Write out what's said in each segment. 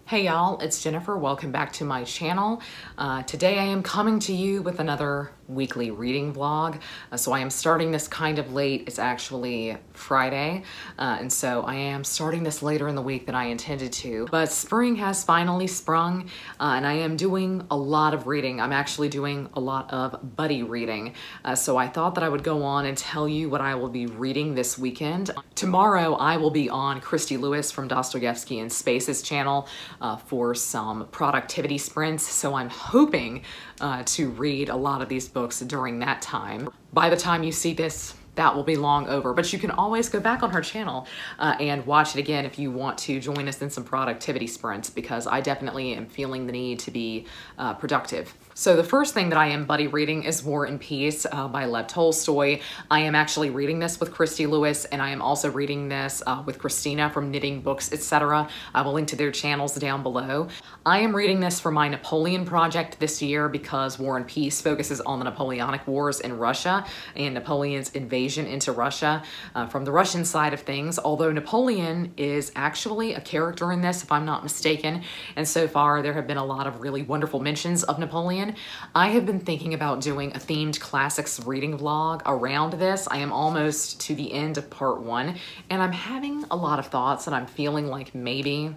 Hey y'all, it's Jennifer. Welcome back to my channel. Today I am coming to you with another weekly reading vlog. So I am starting this kind of late. It's actually Friday. And so I am starting this later in the week than I intended to. But spring has finally sprung and I am doing a lot of reading. I'm actually doing a lot of buddy reading. So I thought that I would go on and tell you what I will be reading this weekend. Tomorrow I will be on Christy Lewis from Dostoevsky and Space's channel for some productivity sprints. So I'm hoping to read a lot of these books during that time. By the time you see this, that will be long over, but you can always go back on her channel and watch it again if you want to join us in some productivity sprints, because I definitely am feeling the need to be productive. So the first thing that I am buddy reading is War and Peace by Leo Tolstoy. I am actually reading this with Christy Lewis, and I am also reading this with Christina from Knitting Books, etc. I will link to their channels down below. I am reading this for my Napoleon project this year because War and Peace focuses on the Napoleonic Wars in Russia and Napoleon's invasion into Russia from the Russian side of things, although Napoleon is actually a character in this, if I'm not mistaken, and so far there have been a lot of really wonderful mentions of Napoleon. I have been thinking about doing a themed classics reading vlog around this. I am almost to the end of part 1, and I'm having a lot of thoughts, and I'm feeling like maybe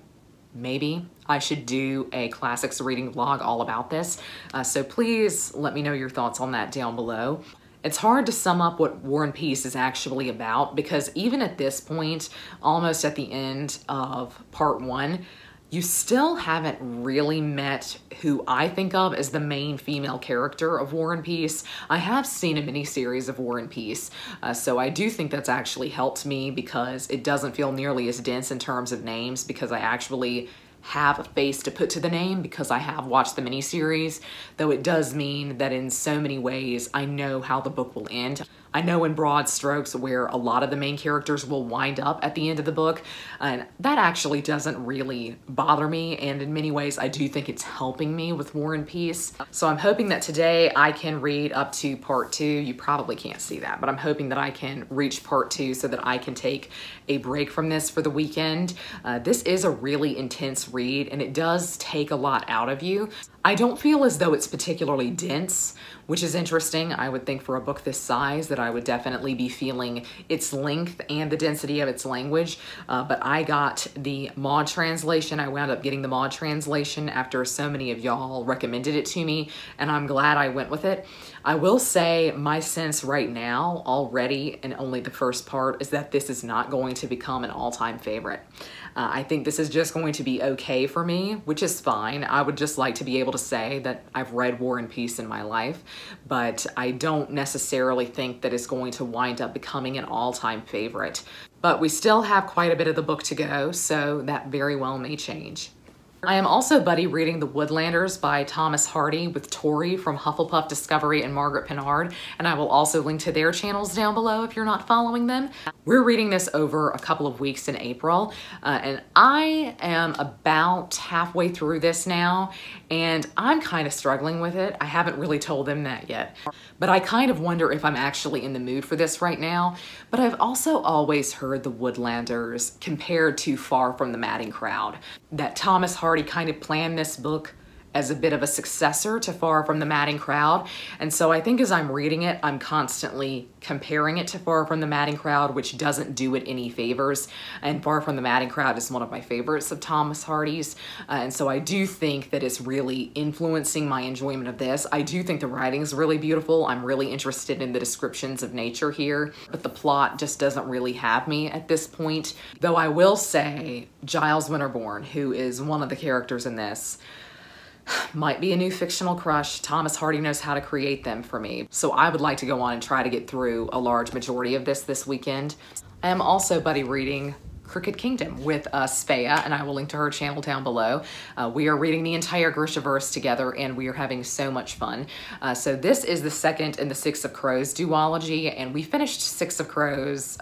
I should do a classics reading vlog all about this. So please let me know your thoughts on that down below. It's hard to sum up what War and Peace is actually about, because even at this point, almost at the end of part 1, you still haven't really met who I think of as the main female character of War and Peace. I have seen a miniseries of War and Peace, so I do think that's actually helped me because it doesn't feel nearly as dense in terms of names, because I actually have a face to put to the name because I have watched the miniseries, though it does mean that in so many ways I know how the book will end. I know in broad strokes where a lot of the main characters will wind up at the end of the book, and that actually doesn't really bother me, and in many ways I do think it's helping me with War and Peace. So I'm hoping that today I can read up to part 2. You probably can't see that, but I'm hoping that I can reach part 2 so that I can take a break from this for the weekend. This is a really intense read, and it does take a lot out of you. I don't feel as though it's particularly dense, which is interesting. I would think for a book this size that I would definitely be feeling its length and the density of its language, but I got the mod translation. I wound up getting the mod translation after so many of y'all recommended it to me, and I'm glad I went with it. I will say my sense right now already, and only the first part, is that this is not going to become an all-time favorite. I think this is just going to be okay for me, which is fine. I would just like to be able to say that I've read War and Peace in my life, but I don't necessarily think that it's going to wind up becoming an all-time favorite. But we still have quite a bit of the book to go, so that very well may change. I am also buddy reading The Woodlanders by Thomas Hardy with Tori from Hufflepuff Discovery and Margaret Pinard, and I will also link to their channels down below if you're not following them. We're reading this over a couple of weeks in April, and I am about halfway through this now, and I'm kind of struggling with it. I haven't really told them that yet, but I kind of wonder if I'm actually in the mood for this right now. But I've also always heard The Woodlanders compared to Far from the Madding Crowd, that Thomas Hardy kind of planned this book as a bit of a successor to Far from the Madding Crowd. And so I think as I'm reading it, I'm constantly comparing it to Far from the Madding Crowd, which doesn't do it any favors. And Far from the Madding Crowd is one of my favorites of Thomas Hardy's. And so I do think that it's really influencing my enjoyment of this. I do think the writing is really beautiful. I'm really interested in the descriptions of nature here, but the plot just doesn't really have me at this point. Though I will say Giles Winterbourne, who is one of the characters in this, might be a new fictional crush. Thomas Hardy knows how to create them for me. So I would like to go on and try to get through a large majority of this weekend. I am also buddy reading Crooked Kingdom with Svea, and I will link to her channel down below. We are reading the entire Grishaverse together, and we are having so much fun. So this is the second in the Six of Crows duology, and we finished Six of Crows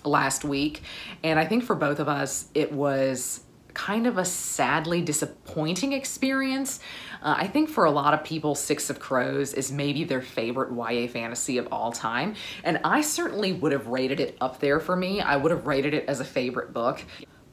last week, and I think for both of us it was kind of a sadly disappointing experience. I think for a lot of people, Six of Crows is maybe their favorite YA fantasy of all time, and I certainly would have rated it up there for me. I would have rated it as a favorite book,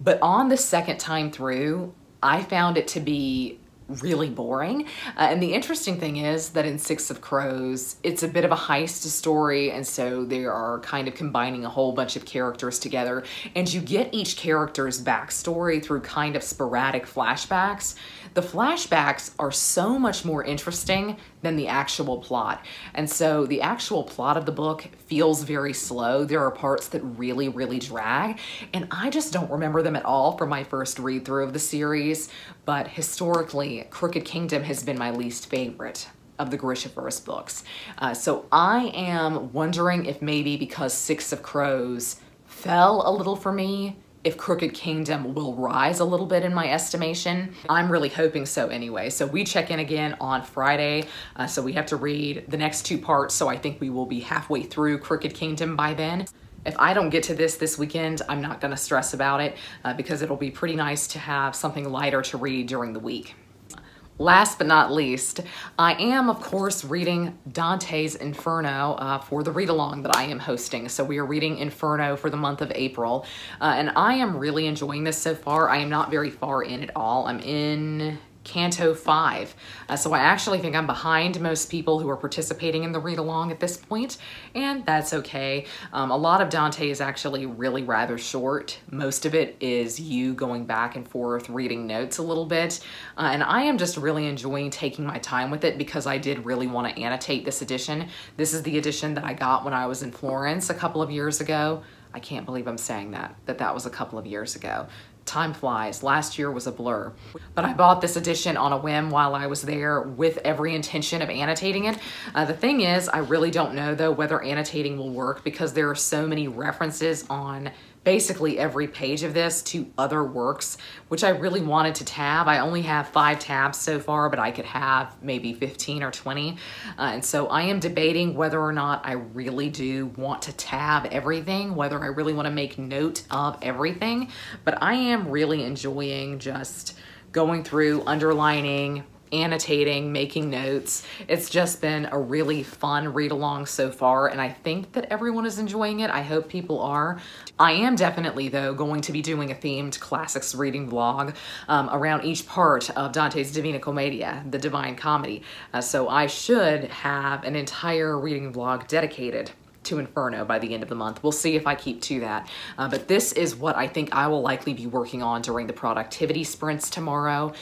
but on the second time through, I found it to be really boring. And the interesting thing is that in Six of Crows, it's a bit of a heist story, and so they are kind of combining a whole bunch of characters together, and you get each character's backstory through kind of sporadic flashbacks. The flashbacks are so much more interesting than the actual plot. And so the actual plot of the book feels very slow. There are parts that really, really drag, and I just don't remember them at all from my first read through of the series. But historically, Crooked Kingdom has been my least favorite of the Grishaverse books. So I am wondering if maybe because Six of Crows fell a little for me, if Crooked Kingdom will rise a little bit in my estimation. I'm really hoping so anyway. So we check in again on Friday. So we have to read the next 2 parts. So I think we will be halfway through Crooked Kingdom by then. If I don't get to this weekend, I'm not gonna stress about it because it'll be pretty nice to have something lighter to read during the week. Last but not least, I am, of course, reading Dante's Inferno for the read-along that I am hosting. So we are reading Inferno for the month of April, and I am really enjoying this so far. I am not very far in at all. I'm in Canto 5. So I actually think I'm behind most people who are participating in the read-along at this point, and that's okay. A lot of Dante is actually really rather short. Most of it is you going back and forth, reading notes a little bit, and I am just really enjoying taking my time with it because I did really want to annotate this edition. This is the edition that I got when I was in Florence a couple of years ago. I can't believe I'm saying that was a couple of years ago. Time flies. Last year was a blur. But I bought this edition on a whim while I was there with every intention of annotating it. The thing is, I really don't know though whether annotating will work because there are so many references on basically every page of this to other works, which I really wanted to tab. I only have 5 tabs so far, but I could have maybe 15 or 20. And so I am debating whether or not I really do want to tab everything, whether I really want to make note of everything. But I am really enjoying just going through, underlining, annotating, making notes. It's just been a really fun read along so far, and I think that everyone is enjoying it. I hope people are. I am definitely, though, going to be doing a themed classics reading vlog around each part of Dante's Divina Commedia, the Divine Comedy. So I should have an entire reading vlog dedicated to Inferno by the end of the month. We'll see if I keep to that. But this is what I think I will likely be working on during the productivity sprints tomorrow.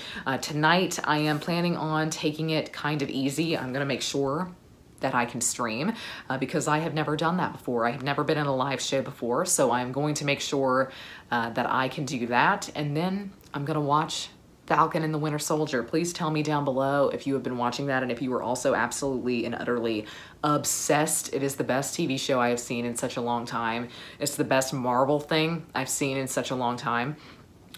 Tonight, I am planning on taking it kind of easy. I'm gonna make sure that I can stream because I have never done that before. I have never been in a live show before, so I'm going to make sure that I can do that. And then I'm gonna watch Falcon and the Winter Soldier. Please tell me down below if you have been watching that and if you were also absolutely and utterly obsessed. It is the best TV show I have seen in such a long time. It's the best Marvel thing I've seen in such a long time.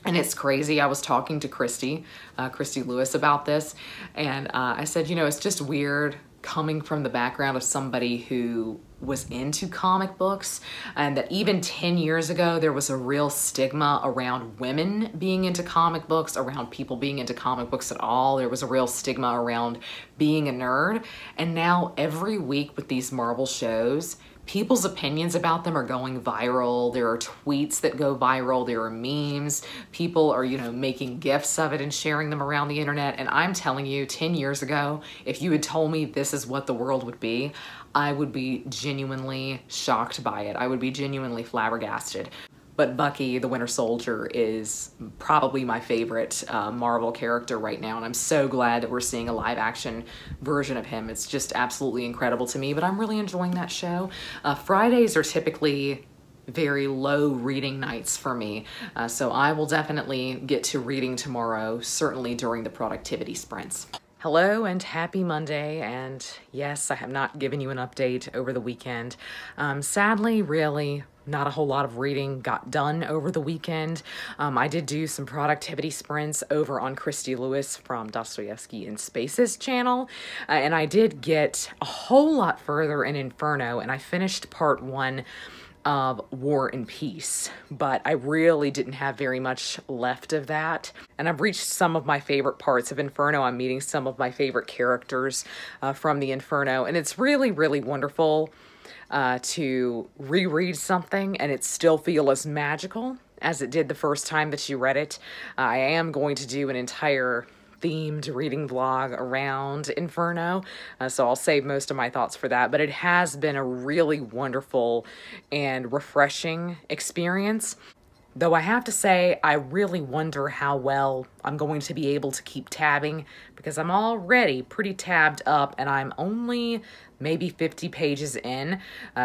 And it's crazy. I was talking to Christy Lewis about this, and I said, you know, it's just weird coming from the background of somebody who was into comic books, and that even 10 years ago there was a real stigma around women being into comic books, around people being into comic books at all. There was a real stigma around being a nerd, and now every week with these Marvel shows, people's opinions about them are going viral. There are tweets that go viral. There are memes. People are, you know, making GIFs of it and sharing them around the internet. And I'm telling you, 10 years ago, if you had told me this is what the world would be, I would be genuinely shocked by it. I would be genuinely flabbergasted. But Bucky, the Winter Soldier, is probably my favorite Marvel character right now, and I'm so glad that we're seeing a live-action version of him. It's just absolutely incredible to me, but I'm really enjoying that show. Fridays are typically very low reading nights for me, so I will definitely get to reading tomorrow, certainly during the productivity sprints. Hello and happy Monday, and yes, I have not given you an update over the weekend. Sadly, really, not a whole lot of reading got done over the weekend. I did do some productivity sprints over on Christy Lewis from Dostoevsky in Spaces channel, and I did get a whole lot further in Inferno, and I finished part 1 of War and Peace, but I really didn't have very much left of that. And I've reached some of my favorite parts of Inferno. I'm meeting some of my favorite characters from the Inferno, and it's really, really wonderful to reread something and it still feel as magical as it did the first time that you read it. I am going to do an entire themed reading vlog around Inferno, so I'll save most of my thoughts for that, but it has been a really wonderful and refreshing experience. Though I have to say, I really wonder how well I'm going to be able to keep tabbing, because I'm already pretty tabbed up and I'm only maybe 50 pages in.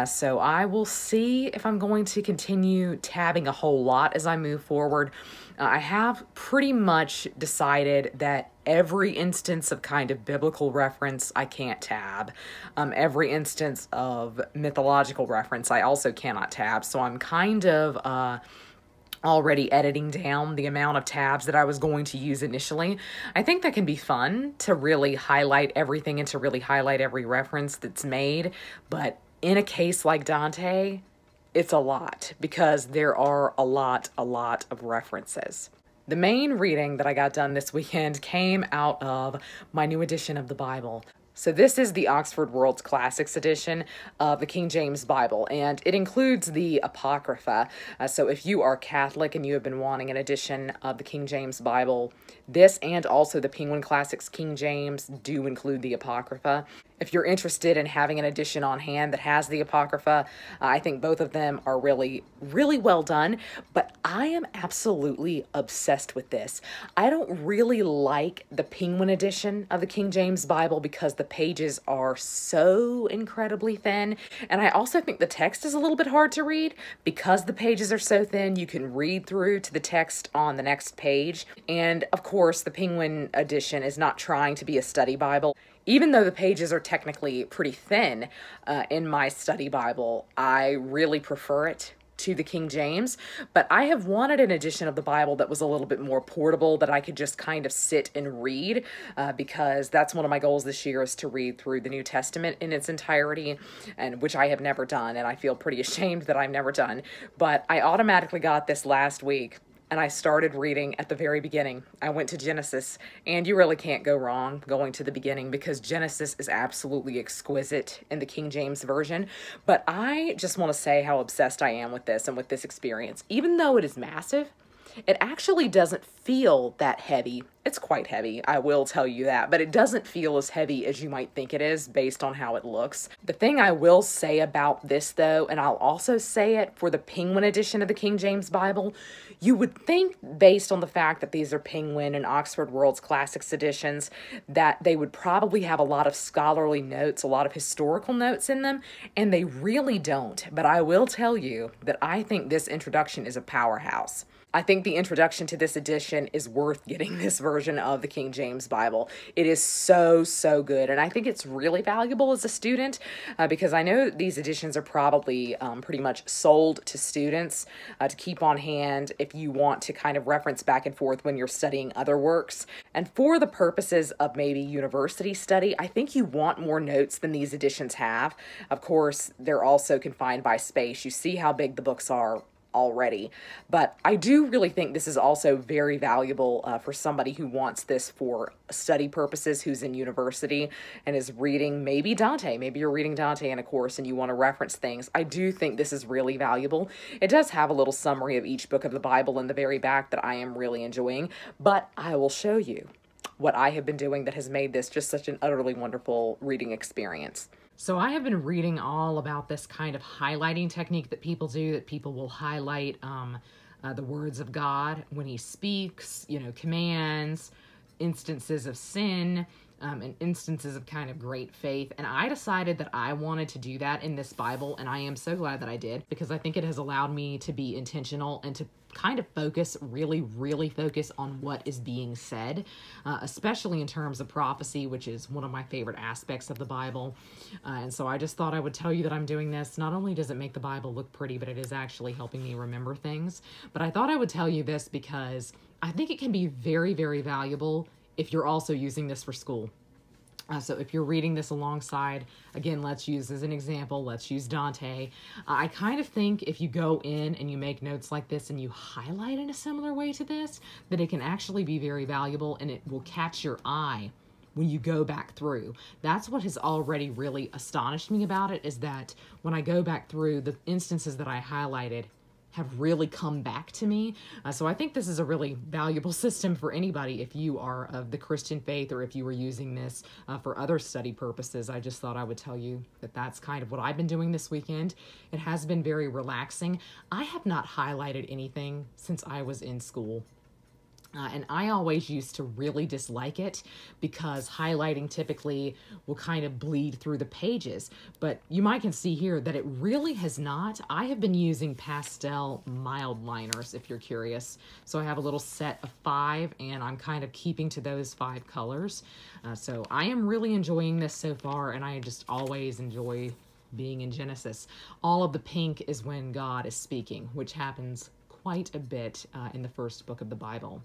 So I will see if I'm going to continue tabbing a whole lot as I move forward. I have pretty much decided that every instance of kind of biblical reference I can't tab. Every instance of mythological reference I also cannot tab. So I'm kind of already editing down the amount of tabs that I was going to use initially. I think that can be fun to really highlight everything and to really highlight every reference that's made. But in a case like Dante, it's a lot because there are a lot of references. The main reading that I got done this weekend came out of my new edition of the Bible. So this is the Oxford World's Classics edition of the King James Bible, and it includes the Apocrypha. So if you are Catholic and you have been wanting an edition of the King James Bible, this and also the Penguin Classics King James do include the Apocrypha. If you're interested in having an edition on hand that has the Apocrypha, I think both of them are really well done, but I am absolutely obsessed with this. I don't really like the Penguin edition of the King James Bible because the pages are so incredibly thin, and I also think the text is a little bit hard to read. Because the pages are so thin, you can read through to the text on the next page, and of course the Penguin edition is not trying to be a study Bible. Even though the pages are technically pretty thin in my study Bible, I really prefer it to the King James, but I have wanted an edition of the Bible that was a little bit more portable, that I could just kind of sit and read, because that's one of my goals this year, is to read through the New Testament in its entirety, and which I have never done, and I feel pretty ashamed that I've never done. But I automatically got this last week, and I started reading at the very beginning. I went to Genesis, and you really can't go wrong going to the beginning because Genesis is absolutely exquisite in the King James Version. But I just want to say how obsessed I am with this and with this experience. Even though it is massive, it actually doesn't feel that heavy. It's quite heavy, I will tell you that, but it doesn't feel as heavy as you might think it is based on how it looks. The thing I will say about this though, and I'll also say it for the Penguin edition of the King James Bible, you would think based on the fact that these are Penguin and Oxford World's Classics editions that they would probably have a lot of scholarly notes, a lot of historical notes in them, and they really don't. But I will tell you that I think this introduction is a powerhouse. I think the introduction to this edition is worth getting this version of the King James Bible. It is so good, and I think it's really valuable as a student because I know these editions are probably pretty much sold to students to keep on hand if you want to kind of reference back and forth when you're studying other works. And for the purposes of maybe university study, I think you want more notes than these editions have. Of course, they're also confined by space. You see how big the books are already, but I do really think this is also very valuable for somebody who wants this for study purposes, who's in university and is reading maybe Dante. Maybe you're reading Dante in a course and you want to reference things. I do think this is really valuable. It does have a little summary of each book of the Bible in the very back that I am really enjoying, but I will show you what I have been doing that has made this just such an utterly wonderful reading experience. So I have been reading all about this kind of highlighting technique that people do, that people will highlight the words of God when he speaks, you know, commands, instances of sin, and instances of kind of great faith. And I decided that I wanted to do that in this Bible, and I am so glad that I did, because I think it has allowed me to be intentional and to kind of focus, really focus on what is being said, especially in terms of prophecy, which is one of my favorite aspects of the Bible. And so I just thought I would tell you that I'm doing this. Not only does it make the Bible look pretty, but it is actually helping me remember things. But I thought I would tell you this because I think it can be very valuable if you're also using this for school. So if you're reading this alongside, again, let's use as an example, let's use Dante. I kind of think if you go in and you make notes like this and you highlight in a similar way to this, that it can actually be very valuable and it will catch your eye when you go back through. That's what has already really astonished me about it, is that when I go back through, the instances that I highlighted have really come back to me. So I think this is a really valuable system for anybody if you are of the Christian faith or if you were using this for other study purposes. I just thought I would tell you that that's kind of what I've been doing this weekend. It has been very relaxing. I have not highlighted anything since I was in school. And I always used to really dislike it because highlighting typically will kind of bleed through the pages. But you might can see here that it really has not. I have been using pastel mild liners, if you're curious. So I have a little set of 5, and I'm kind of keeping to those 5 colors. So I am really enjoying this so far, and I just always enjoy being in Genesis. All of the pink is when God is speaking, which happens quite a bit in the first book of the Bible.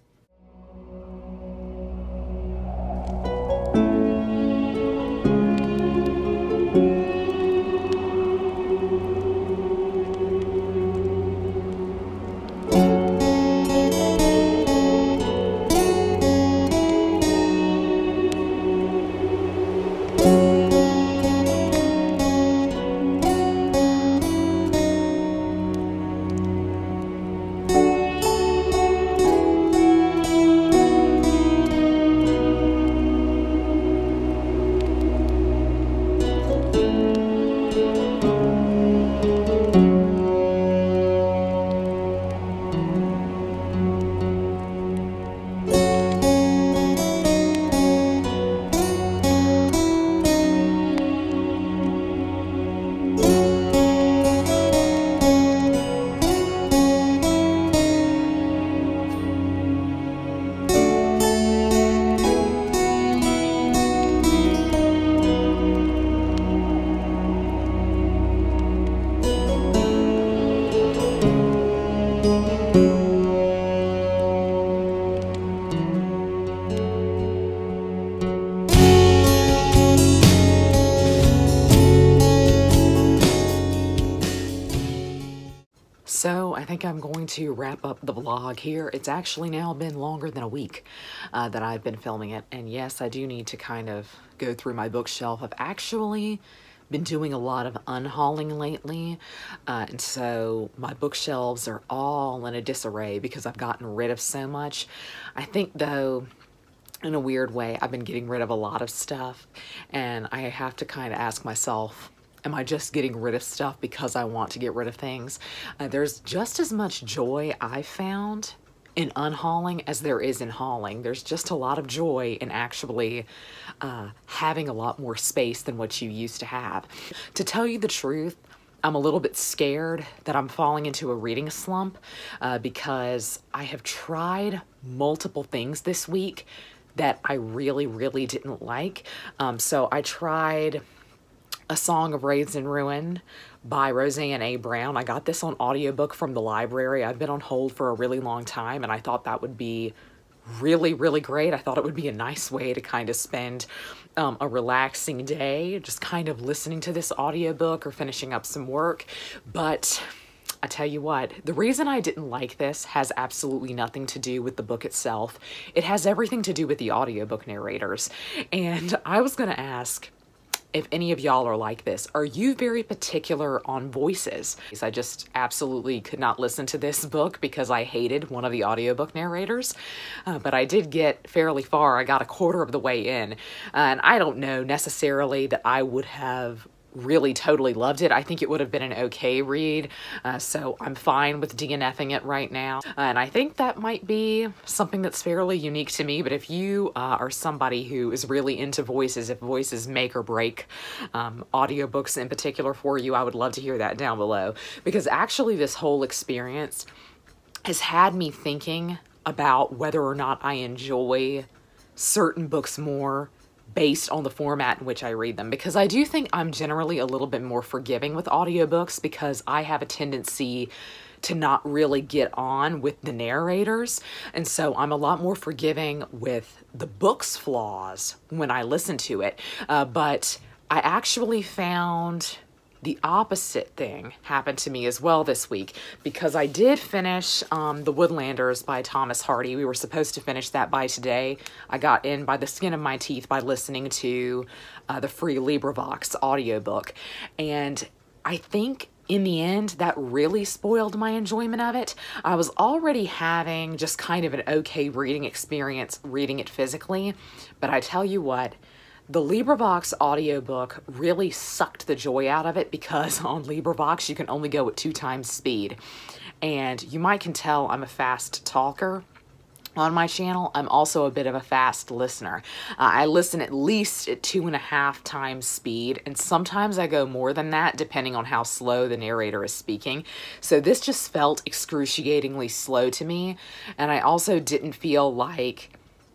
So I think I'm going to wrap up the vlog here. It's actually now been longer than a week that I've been filming it. And yes, I do need to kind of go through my bookshelf. I've actually been doing a lot of unhauling lately. And so my bookshelves are all in a disarray because I've gotten rid of so much. I think though, in a weird way, I've been getting rid of a lot of stuff. And I have to kind of ask myself, am I just getting rid of stuff because I want to get rid of things? There's just as much joy I found in unhauling as there is in hauling. There's just a lot of joy in actually having a lot more space than what you used to have. To tell you the truth, I'm a little bit scared that I'm falling into a reading slump because I have tried multiple things this week that I really, really didn't like. So I tried A Song of Wraiths and Ruin by Roseanne A. Brown. I got this on audiobook from the library. I've been on hold for a really long time, and I thought that would be really, really great. I thought it would be a nice way to kind of spend a relaxing day, just kind of listening to this audiobook or finishing up some work. But I tell you what, the reason I didn't like this has absolutely nothing to do with the book itself. It has everything to do with the audiobook narrators. And I was going to ask if any of y'all are like this. Are you very particular on voices? I just absolutely could not listen to this book because I hated one of the audiobook narrators, but I did get fairly far. I got a quarter of the way in, and I don't know necessarily that I would have really totally loved it. I think it would have been an okay read, so I'm fine with DNFing it right now. And I think that might be something that's fairly unique to me, but if you are somebody who is really into voices, if voices make or break audiobooks in particular for you, I would love to hear that down below, because actually this whole experience has had me thinking about whether or not I enjoy certain books more based on the format in which I read them, because I do think I'm generally a little bit more forgiving with audiobooks because I have a tendency to not really get on with the narrators, and so I'm a lot more forgiving with the book's flaws when I listen to it, but I actually found the opposite thing happened to me as well this week, because I did finish The Woodlanders by Thomas Hardy. We were supposed to finish that by today. I got in by the skin of my teeth by listening to the free LibriVox audiobook. And I think in the end, that really spoiled my enjoyment of it. I was already having just kind of an okay reading experience reading it physically, but I tell you what, the LibriVox audiobook really sucked the joy out of it because on LibriVox you can only go at 2 times speed. And you might can tell I'm a fast talker on my channel. I'm also a bit of a fast listener. I listen at least at 2.5 times speed, and sometimes I go more than that depending on how slow the narrator is speaking. So this just felt excruciatingly slow to me, and I also didn't feel like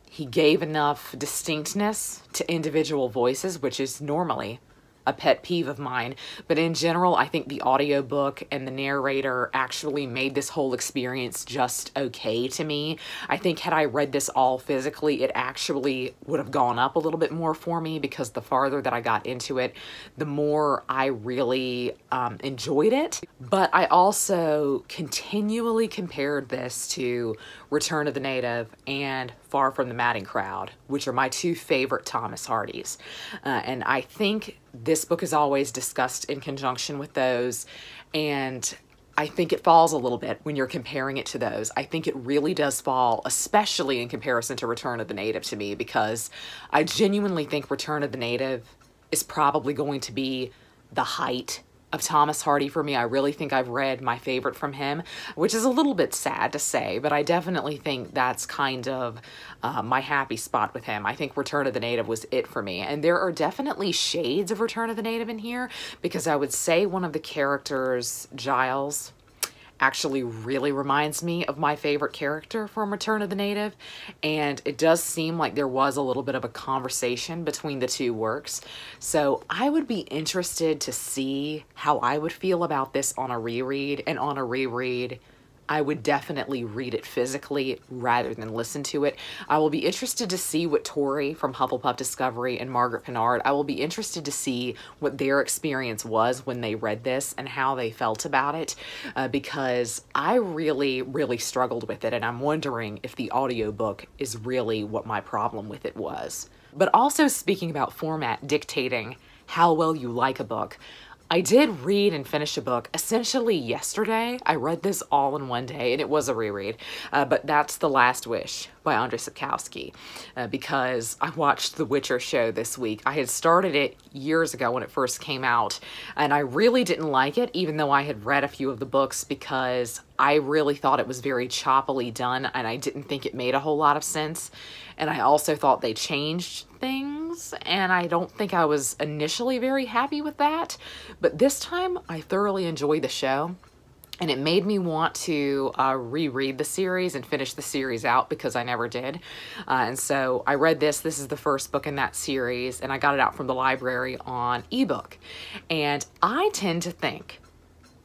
he gave enough distinctness to individual voices, which is normally a pet peeve of mine. But in general, I think the audiobook and the narrator actually made this whole experience just okay to me. I think had I read this all physically, it actually would have gone up a little bit more for me, because the farther that I got into it, the more I really enjoyed it. But I also continually compared this to Return of the Native and Far from the Madding Crowd, which are my 2 favorite Thomas Hardys. And I think this book is always discussed in conjunction with those, and I think it falls a little bit when you're comparing it to those. I think it really does fall, especially in comparison to Return of the Native to me, because I genuinely think Return of the Native is probably going to be the height of Thomas Hardy for me. I really think I've read my favorite from him, which is a little bit sad to say, but I definitely think that's kind of my happy spot with him. I think Return of the Native was it for me. And there are definitely shades of Return of the Native in here, because I would say one of the characters, Giles, actually really reminds me of my favorite character from Return of the Native, and it does seem like there was a little bit of a conversation between the 2 works. So I would be interested to see how I would feel about this on a reread, and on a reread I would definitely read it physically rather than listen to it. I will be interested to see what Tori from Hufflepuff Discovery and Margaret Pinard, I will be interested to see what their experience was when they read this and how they felt about it, because I really, really struggled with it, and I'm wondering if the audiobook is really what my problem with it was. But also, speaking about format dictating how well you like a book, I did read and finish a book essentially yesterday. I read this all in one day, and it was a reread, but that's The Last Wish by Andrzej Sapkowski, because I watched The Witcher show this week. I had started it years ago when it first came out, and I really didn't like it, even though I had read a few of the books, because I really thought it was very choppily done, and I didn't think it made a whole lot of sense. And I also thought they changed things, and I don't think I was initially very happy with that. But this time, I thoroughly enjoyed the show, and it made me want to reread the series and finish the series out, because I never did. And so I read this. This is the first book in that series, and I got it out from the library on ebook. And I tend to think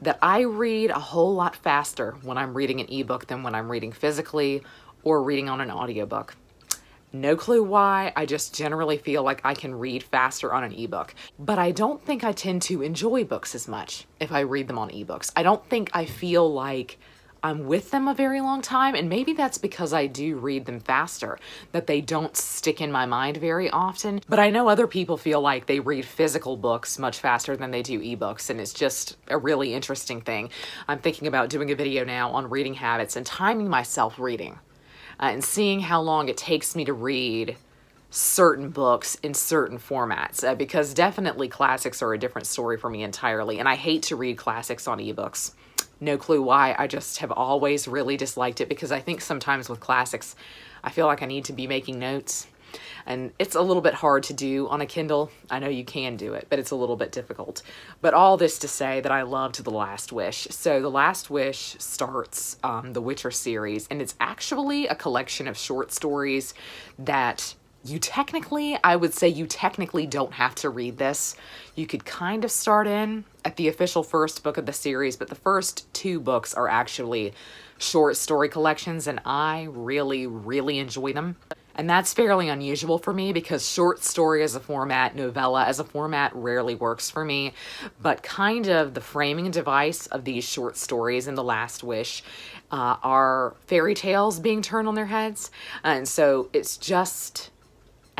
that I read a whole lot faster when I'm reading an ebook than when I'm reading physically or reading on an audiobook. No clue why, I just generally feel like I can read faster on an ebook. But I don't think I tend to enjoy books as much if I read them on ebooks. I don't think I feel like I'm with them a very long time, and maybe that's because I do read them faster, that they don't stick in my mind very often. But I know other people feel like they read physical books much faster than they do ebooks, and it's just a really interesting thing. I'm thinking about doing a video now on reading habits and timing myself reading. And seeing how long it takes me to read certain books in certain formats, because definitely classics are a different story for me entirely, and I hate to read classics on ebooks. No clue why, I just have always really disliked it, because I think sometimes with classics, I feel like I need to be making notes, and it's a little bit hard to do on a Kindle. I know you can do it, but it's a little bit difficult. But all this to say that I loved The Last Wish. So The Last Wish starts the Witcher series, and it's actually a collection of short stories that I would say you technically don't have to read this. You could kind of start in at the official first book of the series, but the first 2 books are actually short story collections, and I really, really enjoy them. And that's fairly unusual for me, because short story as a format, novella as a format rarely works for me. But kind of the framing device of these short stories in The Last Wish are fairy tales being turned on their heads. And so it's just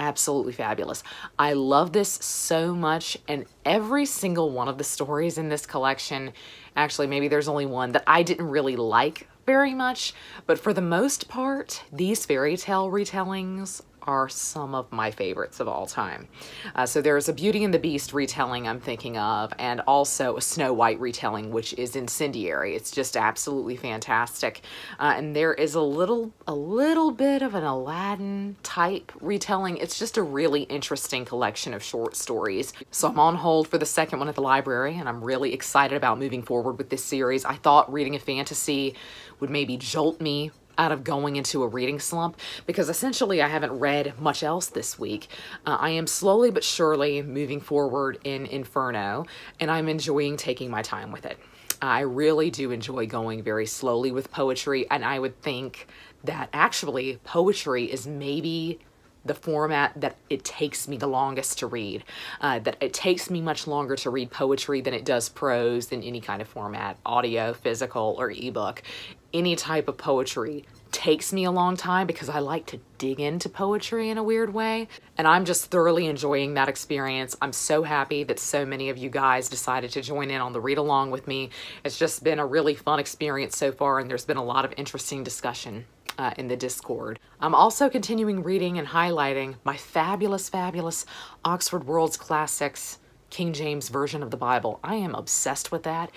absolutely fabulous. I love this so much, and every single one of the stories in this collection, actually maybe there's only one that I didn't really like very much, but for the most part, these fairy tale retellings are some of my favorites of all time. So there's a Beauty and the Beast retelling I'm thinking of, and also a Snow White retelling, which is incendiary. It's just absolutely fantastic. And there is a little bit of an Aladdin type retelling. It's just a really interesting collection of short stories. So I'm on hold for the second one at the library, and I'm really excited about moving forward with this series. I thought reading a fantasy would maybe jolt me out of going into a reading slump, because essentially I haven't read much else this week. I am slowly but surely moving forward in Inferno, and I'm enjoying taking my time with it. I really do enjoy going very slowly with poetry, and I would think that actually poetry is maybe the format that it takes me the longest to read. That it takes me much longer to read poetry than it does prose in any kind of format, audio, physical, or ebook. Any type of poetry takes me a long time because I like to dig into poetry in a weird way, and I'm just thoroughly enjoying that experience. I'm so happy that so many of you guys decided to join in on the read along with me. It's just been a really fun experience so far, and there's been a lot of interesting discussion in the Discord. I'm also continuing reading and highlighting my fabulous Oxford World's Classics King James Version of the Bible. I am obsessed with that.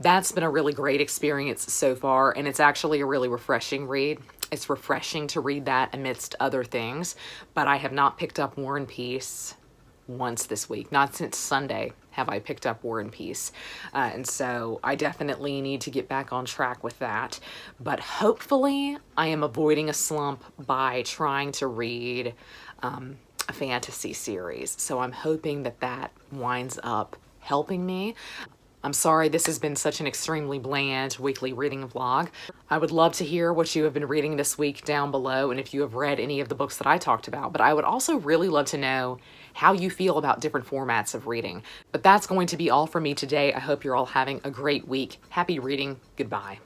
That's been a really great experience so far, and it's actually a really refreshing read. It's refreshing to read that amidst other things, but I have not picked up War and Peace once this week. Not since Sunday have I picked up War and Peace. And so I definitely need to get back on track with that. But hopefully I am avoiding a slump by trying to read a fantasy series. So I'm hoping that that winds up helping me. I'm sorry this has been such an extremely bland weekly reading vlog. I would love to hear what you have been reading this week down below, and if you have read any of the books that I talked about. But I would also really love to know how you feel about different formats of reading. But that's going to be all for me today. I hope you're all having a great week. Happy reading. Goodbye.